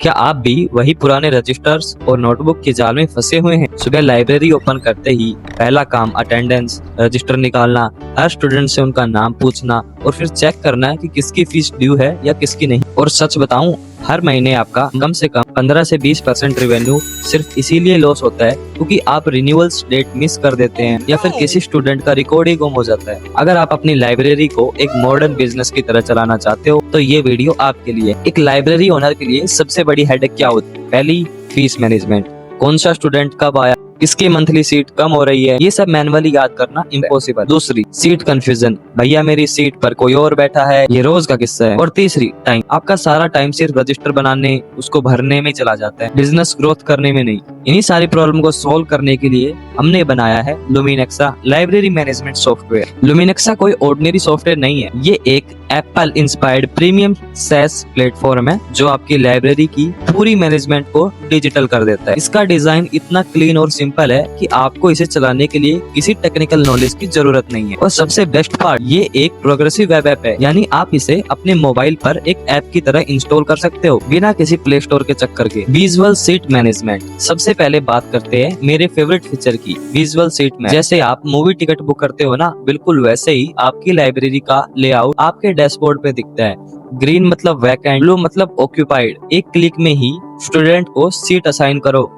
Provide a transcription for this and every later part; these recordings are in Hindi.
क्या आप भी वही पुराने रजिस्टर्स और नोटबुक के जाल में फंसे हुए हैं? सुबह लाइब्रेरी ओपन करते ही पहला काम अटेंडेंस रजिस्टर निकालना, हर स्टूडेंट से उनका नाम पूछना और फिर चेक करना कि किसकी फीस ड्यू है या किसकी नहीं। और सच बताऊं, हर महीने आपका कम से कम 15 से 20% रेवेन्यू सिर्फ इसीलिए लॉस होता है क्योंकि आप रिन्यूअल्स डेट मिस कर देते हैं या फिर किसी स्टूडेंट का रिकॉर्ड ही गुम हो जाता है। अगर आप अपनी लाइब्रेरी को एक मॉडर्न बिजनेस की तरह चलाना चाहते हो तो ये वीडियो आपके लिए। एक लाइब्रेरी ओनर के लिए सबसे बड़ी हेडेक क्या होती है? पहली, फीस मैनेजमेंट। कौन सा स्टूडेंट कब आया, किसकी मंथली सीट कम हो रही है, ये सब मैनुअली याद करना इम्पॉसिबल। दूसरी, सीट कंफ्यूजन, भैया मेरी सीट पर कोई और बैठा है, ये रोज का किस्सा है। और तीसरी, टाइम। आपका सारा टाइम सिर्फ रजिस्टर बनाने, उसको भरने में चला जाता है, बिजनेस ग्रोथ करने में नहीं। इन्हीं सारी प्रॉब्लम को सोल्व करने के लिए हमने बनाया है लुमिनेक्सा लाइब्रेरी मैनेजमेंट सॉफ्टवेयर। लुमिनेक्सा कोई ऑर्डिनरी सॉफ्टवेयर नहीं है, ये एक Apple inspired premium SaaS platform है जो आपकी लाइब्रेरी की पूरी मैनेजमेंट को डिजिटल कर देता है। इसका डिजाइन इतना क्लीन और सिंपल है कि आपको इसे चलाने के लिए किसी टेक्निकल नॉलेज की जरूरत नहीं है। और सबसे बेस्ट पार्ट, ये एक प्रोग्रेसिव वेब ऐप है, यानी आप इसे अपने मोबाइल पर एक ऐप की तरह इंस्टॉल कर सकते हो बिना किसी प्ले स्टोर के चक्कर के। Visual seat management. सबसे पहले बात करते हैं मेरे फेवरेट फीचर की, विजुअल सीट में। जैसे आप मूवी टिकट बुक करते हो ना, बिल्कुल वैसे ही आपकी लाइब्रेरी का लेआउट आपके डैशबोर्ड पे दिखता है। ग्रीन मतलब वैकेंट, ब्लू मतलब ऑक्यूपाइड। एक क्लिक में ही स्टूडेंट को सीट असाइन करो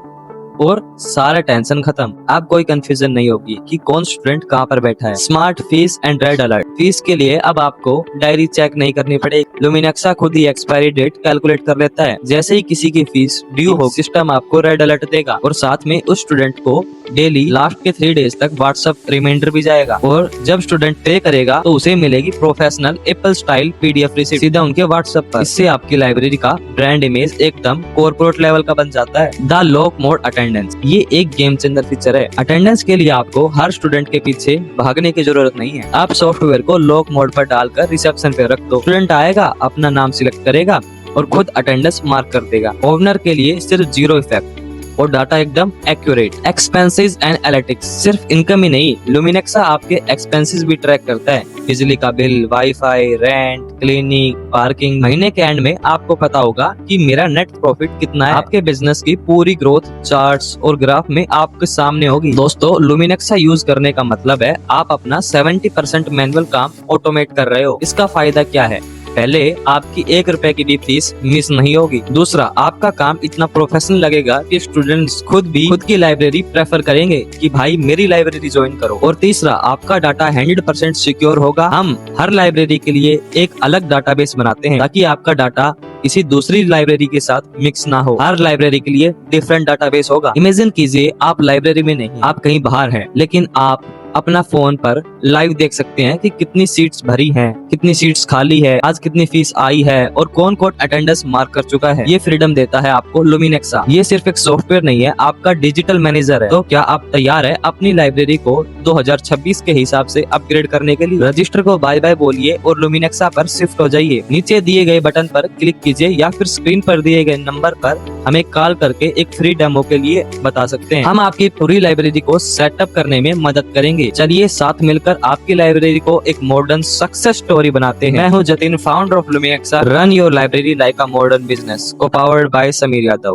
और सारा टेंशन खत्म। आप कोई कंफ्यूजन नहीं होगी कि कौन स्टूडेंट कहाँ पर बैठा है। Smart fees and red alert. Fees के लिए अब आपको डायरी चेक नहीं करनी पड़ेगी, लुमिनेक्सा खुद ही एक्सपायरी डेट कैलकुलेट कर लेता है। जैसे ही किसी की फीस ड्यू हो, सिस्टम आपको रेड अलर्ट देगा और साथ में उस स्टूडेंट को डेली लास्ट के 3 डेज तक व्हाट्सएप रिमाइंडर भी जाएगा। और जब स्टूडेंट पे करेगा तो उसे मिलेगी professional Apple style PDF receipt सीधा उनके व्हाट्सएप पर। इससे आपकी लाइब्रेरी का ब्रांड इमेज एकदम कॉर्पोरेट लेवल का बन जाता है। द लॉक मोड अटेंडेंस, ये एक गेम चेंजर फीचर है। अटेंडेंस के लिए आपको हर स्टूडेंट के पीछे भागने की जरूरत नहीं है। आप सॉफ्टवेयर को लॉक मोड पर डालकर रिसेप्शन पे रख दो, स्टूडेंट आएगा, अपना नाम सिलेक्ट करेगा और खुद अटेंडेंस मार्क कर देगा। ओनर के लिए सिर्फ 0 इफेक्ट और डाटा एकदम एक्यूरेट। Expenses and analytics. सिर्फ इनकम ही नहीं, लुमिनेक्सा आपके एक्सपेंसेस भी ट्रैक करता है। बिजली का bill, wifi, rent, cleaning, parking. महीने के एंड में आपको पता होगा कि मेरा नेट प्रॉफिट कितना है। आपके बिजनेस की पूरी ग्रोथ चार्ट्स और ग्राफ में आपके सामने होगी। दोस्तों, लुमिनेक्सा यूज करने का मतलब है आप अपना 70% मैनुअल काम ऑटोमेट कर रहे हो। इसका फायदा क्या है? पहले, आपकी 1 रुपए की भी फीस मिस नहीं होगी। दूसरा, आपका काम इतना प्रोफेशनल लगेगा कि स्टूडेंट्स खुद की लाइब्रेरी प्रेफर करेंगे कि भाई मेरी लाइब्रेरी ज्वाइन करो। और तीसरा, आपका डाटा 100% सिक्योर होगा। हम हर लाइब्रेरी के लिए एक अलग डाटाबेस बनाते हैं ताकि आपका डाटा किसी दूसरी लाइब्रेरी के साथ मिक्स ना हो। हर लाइब्रेरी के लिए डिफरेंट डाटाबेस होगा। इमेजिन कीजिए आप लाइब्रेरी में नहीं, आप कहीं बाहर हैं, लेकिन आप अपना फोन पर लाइव देख सकते हैं कि कितनी सीट्स भरी हैं, कितनी सीट्स खाली है, आज कितनी फीस आई है और कौन कौन अटेंडेंस मार्क कर चुका है। ये फ्रीडम देता है आपको लुमिनेक्सा। ये सिर्फ एक सॉफ्टवेयर नहीं है, आपका डिजिटल मैनेजर है। तो क्या आप तैयार है अपनी लाइब्रेरी को 2026 के हिसाब से अपग्रेड करने के लिए? रजिस्टर को बाय बाय बोलिए और लुमिनेक्सा पर शिफ्ट हो जाइए। नीचे दिए गए बटन पर क्लिक कीजिए या फिर स्क्रीन पर दिए गए नंबर पर हमें कॉल करके एक फ्री डेमो के लिए बता सकते हैं। हम आपकी पूरी लाइब्रेरी को सेटअप करने में मदद करेंगे। चलिए साथ मिलकर आपकी लाइब्रेरी को एक मॉडर्न सक्सेस स्टोरी बनाते हैं। मैं हूं Jatin, founder of Luminexa. Run your library like a modern business, co powered by Sameer Yadav.